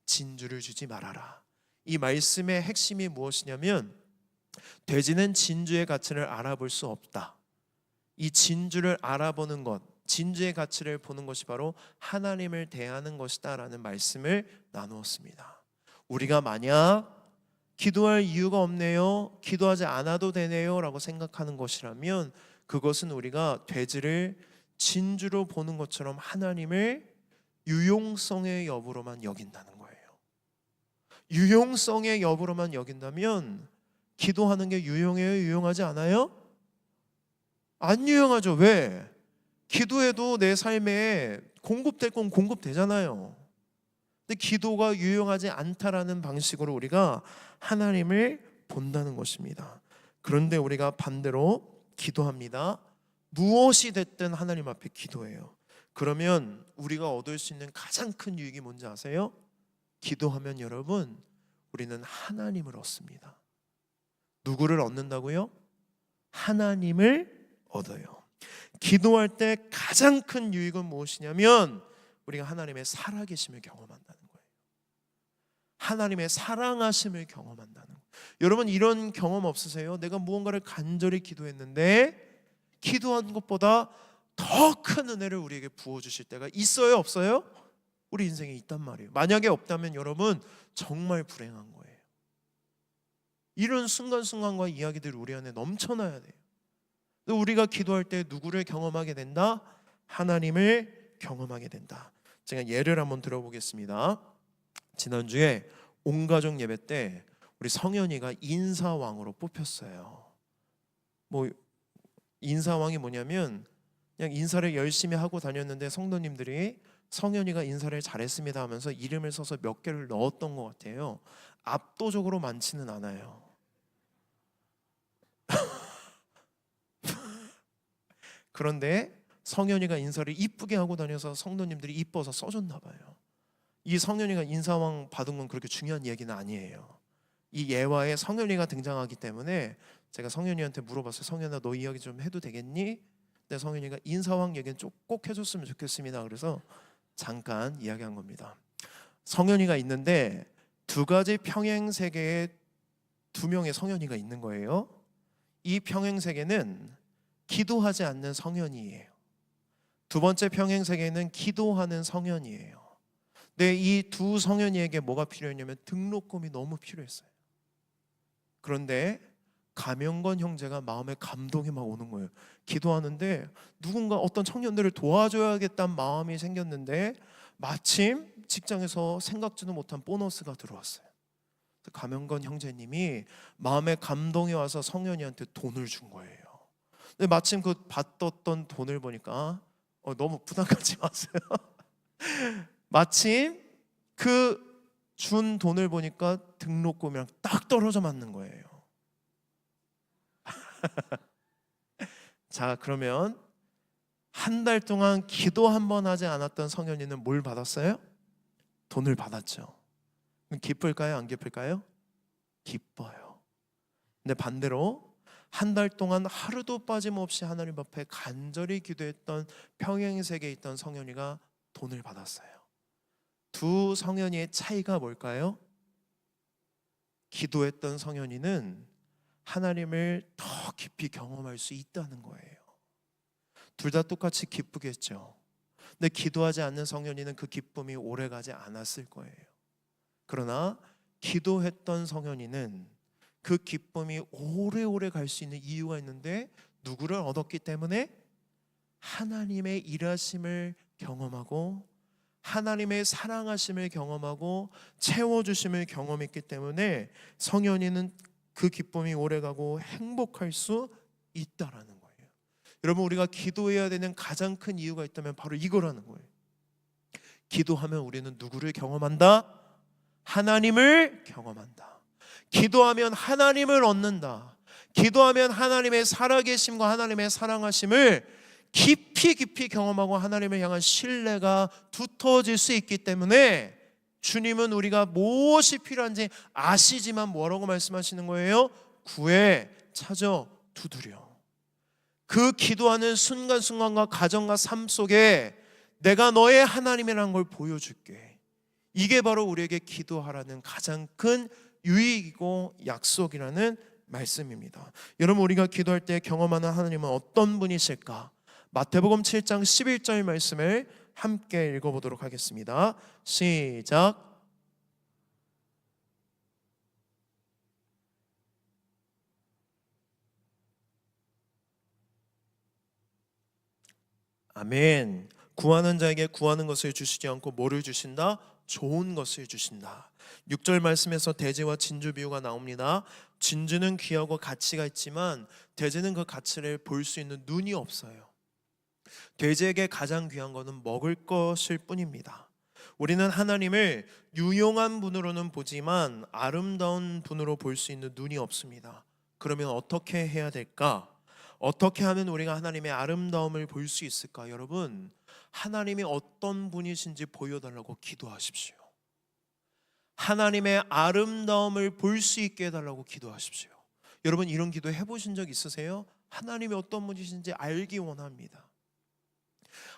진주를 주지 말아라. 이 말씀의 핵심이 무엇이냐면 돼지는 진주의 가치를 알아볼 수 없다. 이 진주를 알아보는 것, 진주의 가치를 보는 것이 바로 하나님을 대하는 것이다 라는 말씀을 나누었습니다. 우리가 만약 기도할 이유가 없네요, 기도하지 않아도 되네요 라고 생각하는 것이라면 그것은 우리가 돼지를 진주로 보는 것처럼 하나님을 유용성의 여부로만 여긴다는 거예요. 유용성의 여부로만 여긴다면 기도하는 게 유용해요? 유용하지 않아요? 안 유용하죠. 왜? 기도해도 내 삶에 공급될 건 공급되잖아요. 근데 기도가 유용하지 않다라는 방식으로 우리가 하나님을 본다는 것입니다. 그런데 우리가 반대로 기도합니다. 무엇이 됐든 하나님 앞에 기도해요. 그러면 우리가 얻을 수 있는 가장 큰 유익이 뭔지 아세요? 기도하면 여러분, 우리는 하나님을 얻습니다. 누구를 얻는다고요? 하나님을 얻어요. 기도할 때 가장 큰 유익은 무엇이냐면 우리가 하나님의 살아계심을 경험한다는 거예요. 하나님의 사랑하심을 경험한다는 거예요. 여러분, 이런 경험 없으세요? 내가 무언가를 간절히 기도했는데 기도한 것보다 더 큰 은혜를 우리에게 부어주실 때가 있어요? 없어요? 우리 인생에 있단 말이에요. 만약에 없다면 여러분 정말 불행한 거예요. 이런 순간순간과 이야기들이 우리 안에 넘쳐나야 돼요. 우리가 기도할 때 누구를 경험하게 된다? 하나님을 경험하게 된다. 제가 예를 한번 들어보겠습니다. 지난주에 온가족 예배 때 우리 성현이가 인사왕으로 뽑혔어요. 인사왕이 뭐냐면 그냥 인사를 열심히 하고 다녔는데 성도님들이 성현이가 인사를 잘했습니다 하면서 이름을 써서 몇 개를 넣었던 것 같아요. 압도적으로 많지는 않아요. 그런데 성현이가 인사를 이쁘게 하고 다녀서 성도님들이 이뻐서 써줬나 봐요. 이 성현이가 인사왕 받은 건 그렇게 중요한 이야기는 아니에요. 이 예화에 성현이가 등장하기 때문에 제가 성현이한테 물어봤어요. 성현아, 너 이야기 좀 해도 되겠니? 근데 성현이가 인사왕 얘기는 꼭 해줬으면 좋겠습니다. 그래서 잠깐 이야기한 겁니다. 성현이가 있는데 두 가지 평행세계에 두 명의 성현이가 있는 거예요. 이 평행세계는 기도하지 않는 성현이에요. 두 번째 평행세계는 기도하는 성현이에요. 근데 이 두 성현이에게 뭐가 필요했냐면 등록금이 너무 필요했어요. 그런데 가명건 형제가 마음에 감동이 막 오는 거예요. 기도하는데 누군가 어떤 청년들을 도와줘야겠다는 마음이 생겼는데 마침 직장에서 생각지도 못한 보너스가 들어왔어요. 가명건 형제님이 마음에 감동이 와서 성현이한테 돈을 준 거예요. 근데 마침 그 받았던 돈을 보니까 너무 부담 갖지 마세요. 마침 그 준 돈을 보니까 등록금이랑 딱 떨어져 맞는 거예요. 자, 그러면 한 달 동안 기도 한 번 하지 않았던 성현이는 뭘 받았어요? 돈을 받았죠. 기쁠까요? 안 기쁠까요? 기뻐요. 근데 반대로 한 달 동안 하루도 빠짐없이 하나님 앞에 간절히 기도했던 평행세계에 있던 성현이가 돈을 받았어요. 두 성현이의 차이가 뭘까요? 기도했던 성현이는 하나님을 더 깊이 경험할 수 있다는 거예요. 둘 다 똑같이 기쁘겠죠. 근데 기도하지 않는 성현이는 그 기쁨이 오래가지 않았을 거예요. 그러나 기도했던 성현이는 그 기쁨이 오래오래 갈 수 있는 이유가 있는데 누구를 얻었기 때문에 하나님의 일하심을 경험하고 하나님의 사랑하심을 경험하고 채워주심을 경험했기 때문에 성현이는 그 기쁨이 오래가고 행복할 수 있다라는 거예요. 여러분, 우리가 기도해야 되는 가장 큰 이유가 있다면 바로 이거라는 거예요. 기도하면 우리는 누구를 경험한다? 하나님을 경험한다. 기도하면 하나님을 얻는다. 기도하면 하나님의 살아계심과 하나님의 사랑하심을 깊이 경험하고 하나님을 향한 신뢰가 두터워질 수 있기 때문에 주님은 우리가 무엇이 필요한지 아시지만 뭐라고 말씀하시는 거예요? 구해, 찾아, 두드려. 그 기도하는 순간순간과 가정과 삶 속에 내가 너의 하나님이라는 걸 보여줄게. 이게 바로 우리에게 기도하라는 가장 큰 유익이고 약속이라는 말씀입니다. 여러분, 우리가 기도할 때 경험하는 하나님은 어떤 분이실까? 마태복음 7장 11절 말씀을 함께 읽어보도록 하겠습니다. 시작. 아멘. 구하는 자에게 구하는 것을 주시지 않고 뭐를 주신다? 좋은 것을 주신다. 6절 말씀에서 대제와 진주 비유가 나옵니다. 진주는 귀하고 가치가 있지만 대제는 그 가치를 볼 수 있는 눈이 없어요. 돼지에게 가장 귀한 것은 먹을 것일 뿐입니다. 우리는 하나님을 유용한 분으로는 보지만 아름다운 분으로 볼 수 있는 눈이 없습니다. 그러면 어떻게 해야 될까? 어떻게 하면 우리가 하나님의 아름다움을 볼 수 있을까? 여러분, 하나님이 어떤 분이신지 보여달라고 기도하십시오. 하나님의 아름다움을 볼 수 있게 해달라고 기도하십시오. 여러분, 이런 기도 해보신 적 있으세요? 하나님이 어떤 분이신지 알기 원합니다.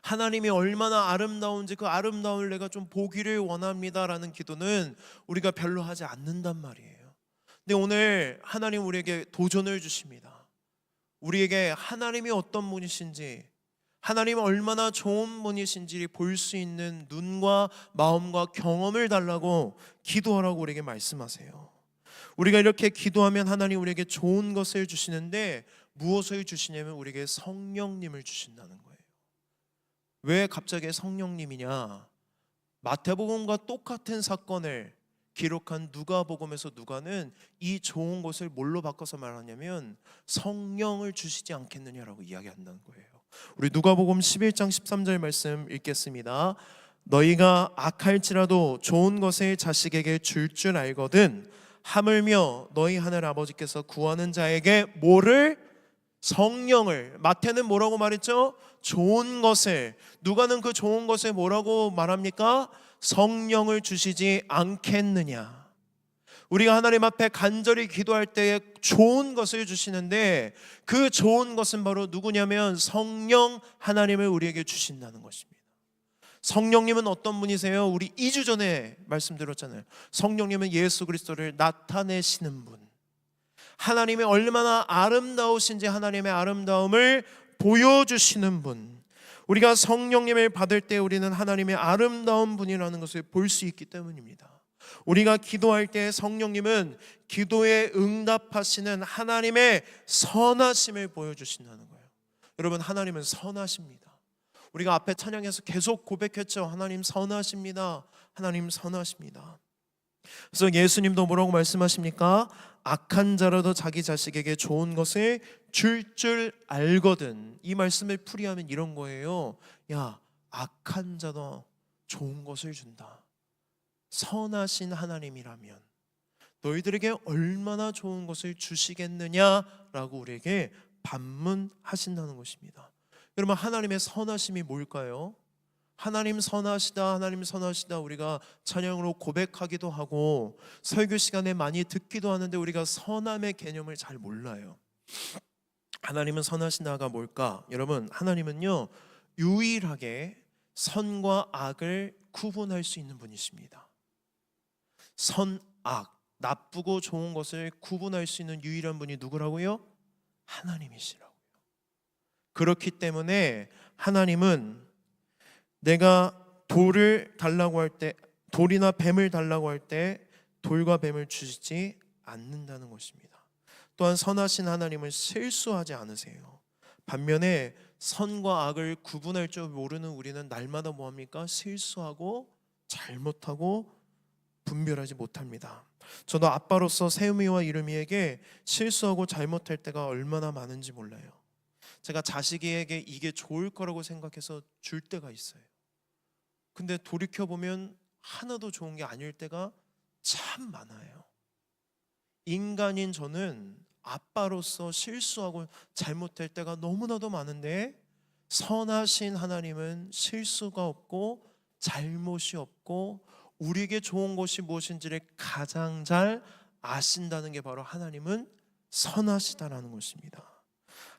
하나님이 얼마나 아름다운지 그 아름다움을 내가 좀 보기를 원합니다라는 기도는 우리가 별로 하지 않는단 말이에요. 근데 오늘 하나님 우리에게 도전을 주십니다. 우리에게 하나님이 어떤 분이신지, 하나님이 얼마나 좋은 분이신지 볼 수 있는 눈과 마음과 경험을 달라고 기도하라고 우리에게 말씀하세요. 우리가 이렇게 기도하면 하나님 우리에게 좋은 것을 주시는데 무엇을 주시냐면 우리에게 성령님을 주신다는 거예요. 왜 갑자기 성령님이냐? 마태복음과 똑같은 사건을 기록한 누가복음에서 누가는 이 좋은 것을 뭘로 바꿔서 말하냐면 성령을 주시지 않겠느냐라고 이야기한다는 거예요. 우리 누가복음 11장 13절 말씀 읽겠습니다. 너희가 악할지라도 좋은 것을 자식에게 줄 알거든 하물며 너희 하늘 아버지께서 구하는 자에게 뭐를? 성령을. 마태는 뭐라고 말했죠? 좋은 것을. 누가는 그 좋은 것을 뭐라고 말합니까? 성령을 주시지 않겠느냐. 우리가 하나님 앞에 간절히 기도할 때에 좋은 것을 주시는데 그 좋은 것은 바로 누구냐면 성령 하나님을 우리에게 주신다는 것입니다. 성령님은 어떤 분이세요? 우리 2주 전에 말씀드렸잖아요. 성령님은 예수 그리스도를 나타내시는 분. 하나님이 얼마나 아름다우신지 하나님의 아름다움을 보여주시는 분. 우리가 성령님을 받을 때 우리는 하나님의 아름다운 분이라는 것을 볼 수 있기 때문입니다. 우리가 기도할 때 성령님은 기도에 응답하시는 하나님의 선하심을 보여주신다는 거예요. 여러분, 하나님은 선하십니다. 우리가 앞에 찬양에서 계속 고백했죠. 하나님 선하십니다. 하나님 선하십니다. 그래서 예수님도 뭐라고 말씀하십니까? 악한 자라도 자기 자식에게 좋은 것을 줄 알거든. 이 말씀을 풀이하면 이런 거예요. 야, 악한 자도 좋은 것을 준다. 선하신 하나님이라면 너희들에게 얼마나 좋은 것을 주시겠느냐라고 우리에게 반문하신다는 것입니다. 여러분, 하나님의 선하심이 뭘까요? 하나님 선하시다, 하나님 선하시다 우리가 찬양으로 고백하기도 하고 설교 시간에 많이 듣기도 하는데 우리가 선함의 개념을 잘 몰라요. 하나님은 선하시다가 뭘까? 여러분, 하나님은요 유일하게 선과 악을 구분할 수 있는 분이십니다. 선, 악, 나쁘고 좋은 것을 구분할 수 있는 유일한 분이 누구라고요? 하나님이시라고요. 그렇기 때문에 하나님은 내가 돌을 달라고 할 때, 돌이나 뱀을 달라고 할 때 돌과 뱀을 주시지 않는다는 것입니다. 또한 선하신 하나님은 실수하지 않으세요. 반면에 선과 악을 구분할 줄 모르는 우리는 날마다 뭐합니까? 실수하고 잘못하고 분별하지 못합니다. 저도 아빠로서 세우미와 이름이에게 실수하고 잘못할 때가 얼마나 많은지 몰라요. 제가 자식에게 이게 좋을 거라고 생각해서 줄 때가 있어요. 근데 돌이켜보면 하나도 좋은 게 아닐 때가 참 많아요. 인간인 저는 아빠로서 실수하고 잘못할 때가 너무나도 많은데 선하신 하나님은 실수가 없고 잘못이 없고 우리에게 좋은 것이 무엇인지를 가장 잘 아신다는 게 바로 하나님은 선하시다라는 것입니다.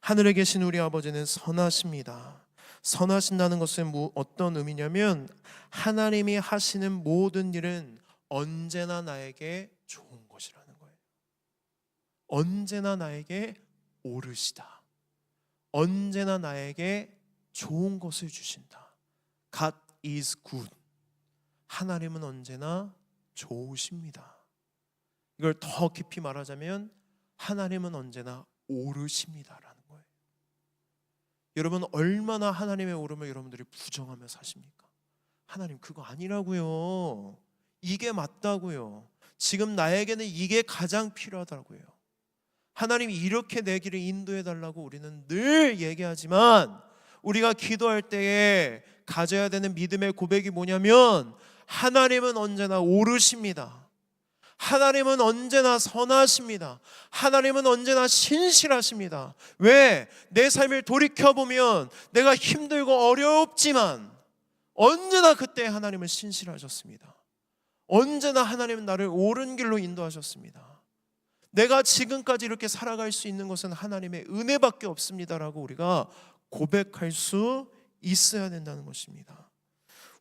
하늘에 계신 우리 아버지는 선하십니다. 선하신다는 것은 어떤 의미냐면 하나님이 하시는 모든 일은 언제나 나에게 좋은 것이라는 거예요. 언제나 나에게 옳으시다. 언제나 나에게 좋은 것을 주신다. God is good. 하나님은 언제나 좋으십니다. 이걸 더 깊이 말하자면 하나님은 언제나 옳으십니다라는 거예요. 여러분, 얼마나 하나님의 옳음을 여러분들이 부정하며 사십니까? 하나님 그거 아니라고요. 이게 맞다고요. 지금 나에게는 이게 가장 필요하다고요. 하나님 이렇게 내 길을 인도해 달라고 우리는 늘 얘기하지만 우리가 기도할 때에 가져야 되는 믿음의 고백이 뭐냐면 하나님은 언제나 옳으십니다. 하나님은 언제나 선하십니다. 하나님은 언제나 신실하십니다. 왜? 내 삶을 돌이켜보면 내가 힘들고 어렵지만 언제나 그때 하나님은 신실하셨습니다. 언제나 하나님은 나를 옳은 길로 인도하셨습니다. 내가 지금까지 이렇게 살아갈 수 있는 것은 하나님의 은혜밖에 없습니다라고 우리가 고백할 수 있어야 된다는 것입니다.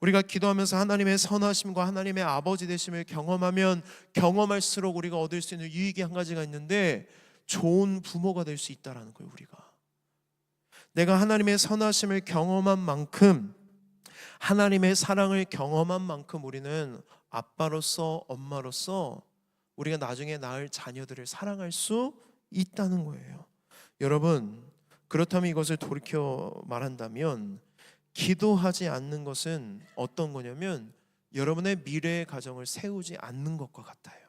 우리가 기도하면서 하나님의 선하심과 하나님의 아버지 되심을 경험하면 경험할수록 우리가 얻을 수 있는 유익이 한 가지가 있는데 좋은 부모가 될 수 있다는 거예요. 우리가 내가 하나님의 선하심을 경험한 만큼 하나님의 사랑을 경험한 만큼 우리는 아빠로서 엄마로서 우리가 나중에 낳을 자녀들을 사랑할 수 있다는 거예요. 여러분, 그렇다면 이것을 돌이켜 말한다면 기도하지 않는 것은 어떤 거냐면 여러분의 미래의 가정을 세우지 않는 것과 같아요.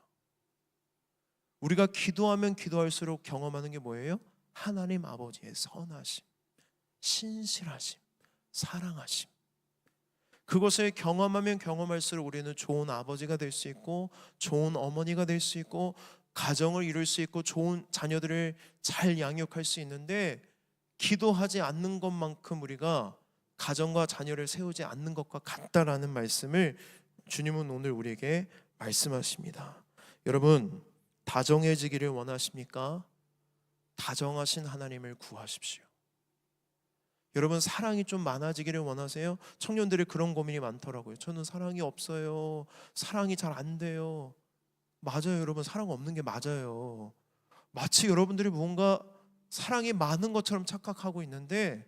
우리가 기도하면 기도할수록 경험하는 게 뭐예요? 하나님 아버지의 선하심, 신실하심, 사랑하심. 그것을 경험하면 경험할수록 우리는 좋은 아버지가 될 수 있고, 좋은 어머니가 될 수 있고, 가정을 이룰 수 있고, 좋은 자녀들을 잘 양육할 수 있는데, 기도하지 않는 것만큼 우리가 가정과 자녀를 세우지 않는 것과 같다라는 말씀을 주님은 오늘 우리에게 말씀하십니다. 여러분, 다정해지기를 원하십니까? 다정하신 하나님을 구하십시오. 여러분, 사랑이 좀 많아지기를 원하세요? 청년들이 그런 고민이 많더라고요. 저는 사랑이 없어요. 사랑이 잘 안 돼요. 맞아요, 여러분. 사랑 없는 게 맞아요. 마치 여러분들이 뭔가 사랑이 많은 것처럼 착각하고 있는데,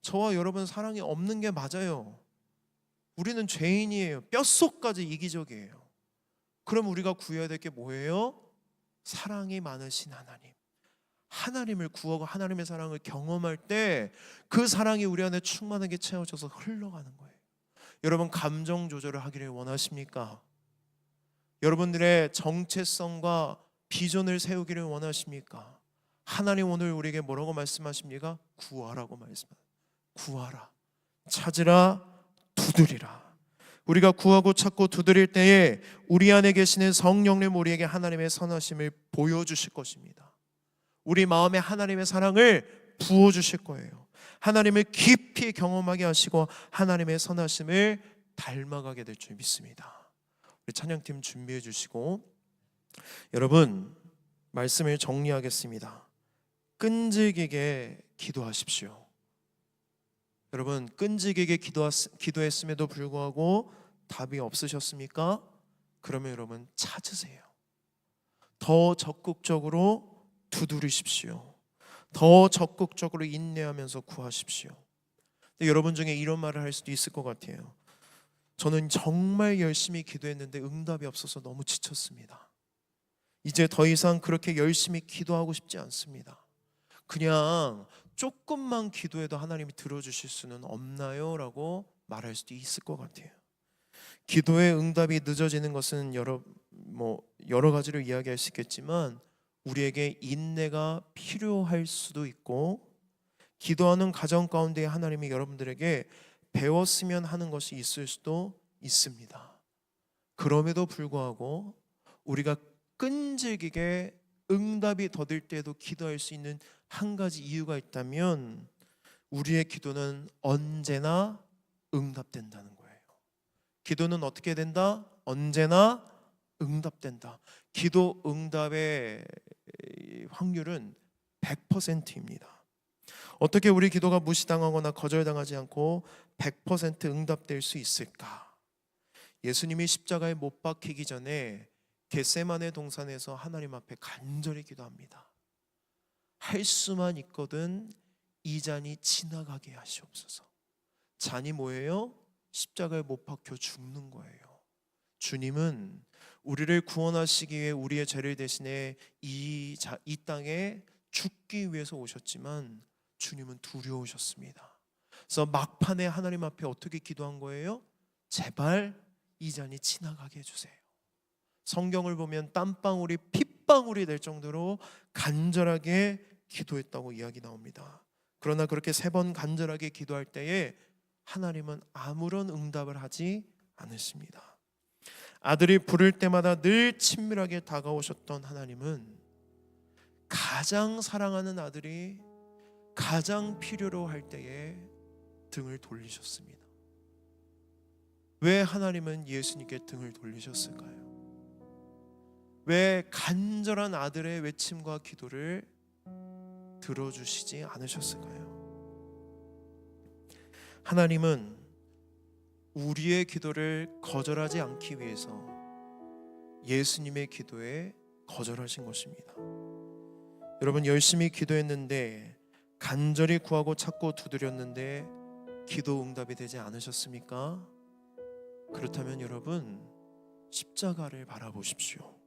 저와 여러분 사랑이 없는 게 맞아요. 우리는 죄인이에요. 뼛속까지 이기적이에요. 그럼 우리가 구해야 될 게 뭐예요? 사랑이 많으신 하나님. 하나님을 구하고 하나님의 사랑을 경험할 때 그 사랑이 우리 안에 충만하게 채워져서 흘러가는 거예요. 여러분, 감정 조절을 하기를 원하십니까? 여러분들의 정체성과 비전을 세우기를 원하십니까? 하나님 오늘 우리에게 뭐라고 말씀하십니까? 구하라고 말씀하십니다. 구하라, 찾으라, 두드리라. 우리가 구하고 찾고 두드릴 때에 우리 안에 계시는 성령님 우리에게 하나님의 선하심을 보여주실 것입니다. 우리 마음에 하나님의 사랑을 부어주실 거예요. 하나님을 깊이 경험하게 하시고 하나님의 선하심을 닮아가게 될 줄 믿습니다. 우리 찬양팀 준비해 주시고, 여러분 말씀을 정리하겠습니다. 끈질기게 기도하십시오. 여러분, 끈질기게 기도했음에도 불구하고 답이 없으셨습니까? 그러면 여러분 찾으세요. 더 적극적으로 두드리십시오. 더 적극적으로 인내하면서 구하십시오. 근데 여러분 중에 이런 말을 할 수도 있을 것 같아요. 저는 정말 열심히 기도했는데 응답이 없어서 너무 지쳤습니다. 이제 더 이상 그렇게 열심히 기도하고 싶지 않습니다. 그냥 조금만 기도해도 하나님이 들어주실 수는 없나요? 라고 말할 수도 있을 것 같아요. 기도의 응답이 늦어지는 것은 여러 가지로 이야기할 수 있겠지만, 우리에게 인내가 필요할 수도 있고, 기도하는 가정 가운데 하나님이 여러분들에게 배웠으면 하는 것이 있을 수도 있습니다. 그럼에도 불구하고 우리가 끈질기게 응답이 더딜 때도 기도할 수 있는 한 가지 이유가 있다면, 우리의 기도는 언제나 응답된다는 거예요. 기도는 어떻게 된다? 언제나 응답된다. 기도 응답의 확률은 100%입니다. 어떻게 우리 기도가 무시당하거나 거절당하지 않고 100% 응답될 수 있을까? 예수님이 십자가에 못 박히기 전에 겟세마네 동산에서 하나님 앞에 간절히 기도합니다. 할 수만 있거든 이 잔이 지나가게 하시옵소서. 잔이 뭐예요? 십자가에 못 박혀 죽는 거예요. 주님은 우리를 구원하시기 위해 우리의 죄를 대신해 이 땅에 죽기 위해서 오셨지만, 주님은 두려우셨습니다. 그래서 막판에 하나님 앞에 어떻게 기도한 거예요? 제발 이 잔이 지나가게 해주세요. 성경을 보면 땀방울이 핏방울이 될 정도로 간절하게 기도했다고 이야기 나옵니다. 그러나 그렇게 3번 간절하게 기도할 때에 하나님은 아무런 응답을 하지 않으십니다. 아들이 부를 때마다 늘 친밀하게 다가오셨던 하나님은 가장 사랑하는 아들이 가장 필요로 할 때에 등을 돌리셨습니다. 왜 하나님은 예수님께 등을 돌리셨을까요? 왜 간절한 아들의 외침과 기도를 들어주시지 않으셨을까요? 하나님은 우리의 기도를 거절하지 않기 위해서 예수님의 기도에 거절하신 것입니다. 여러분, 열심히 기도했는데, 간절히 구하고 찾고 두드렸는데 기도 응답이 되지 않으셨습니까? 그렇다면 여러분, 십자가를 바라보십시오.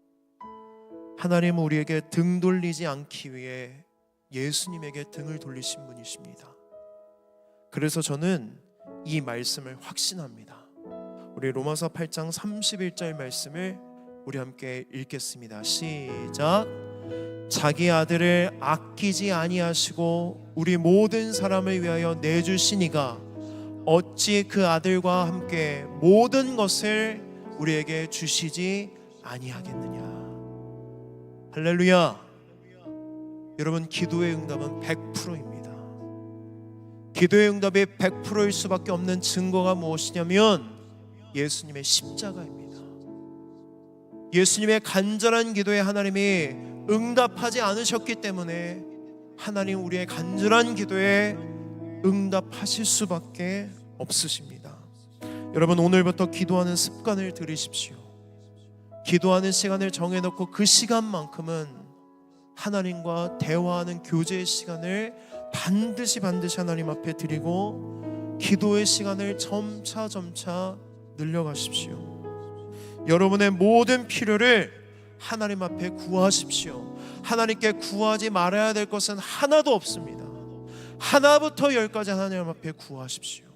하나님은 우리에게 등 돌리지 않기 위해 예수님에게 등을 돌리신 분이십니다. 그래서 저는 이 말씀을 확신합니다. 우리 로마서 8장 31절 말씀을 우리 함께 읽겠습니다. 시작. 자기 아들을 아끼지 아니하시고 우리 모든 사람을 위하여 내주시니가 어찌 그 아들과 함께 모든 것을 우리에게 주시지 아니하겠느냐. 할렐루야. 여러분, 기도의 응답은 100%입니다. 기도의 응답이 100%일 수밖에 없는 증거가 무엇이냐면 예수님의 십자가입니다. 예수님의 간절한 기도에 하나님이 응답하지 않으셨기 때문에 하나님 우리의 간절한 기도에 응답하실 수밖에 없으십니다. 여러분, 오늘부터 기도하는 습관을 들이십시오. 기도하는 시간을 정해놓고 그 시간만큼은 하나님과 대화하는 교제의 시간을 반드시 하나님 앞에 드리고 기도의 시간을 점차 늘려가십시오. 여러분의 모든 필요를 하나님 앞에 구하십시오. 하나님께 구하지 말아야 될 것은 하나도 없습니다. 하나부터 열까지 하나님 앞에 구하십시오.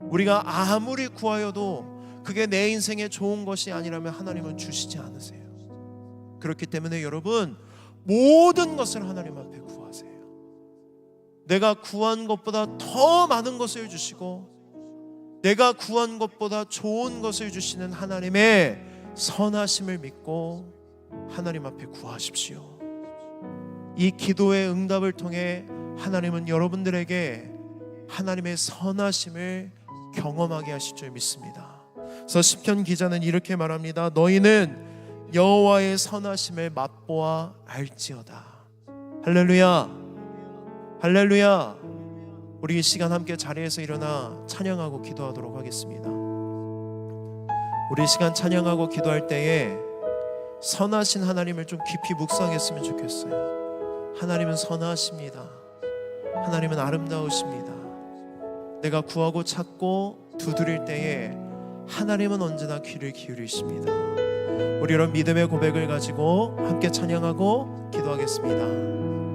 우리가 아무리 구하여도 그게 내 인생에 좋은 것이 아니라면 하나님은 주시지 않으세요. 그렇기 때문에 여러분, 모든 것을 하나님 앞에 구하세요. 내가 구한 것보다 더 많은 것을 주시고 내가 구한 것보다 좋은 것을 주시는 하나님의 선하심을 믿고 하나님 앞에 구하십시오. 이 기도의 응답을 통해 하나님은 여러분들에게 하나님의 선하심을 경험하게 하실 줄 믿습니다. 그래서 시편 기자는 이렇게 말합니다. 너희는 여호와의 선하심을 맛보아 알지어다. 할렐루야. 할렐루야. 우리 이 시간 함께 자리에서 일어나 찬양하고 기도하도록 하겠습니다. 우리 이 시간 찬양하고 기도할 때에 선하신 하나님을 좀 깊이 묵상했으면 좋겠어요. 하나님은 선하십니다. 하나님은 아름다우십니다. 내가 구하고 찾고 두드릴 때에 하나님은 언제나 귀를 기울이십니다. 우리 이런 믿음의 고백을 가지고 함께 찬양하고 기도하겠습니다.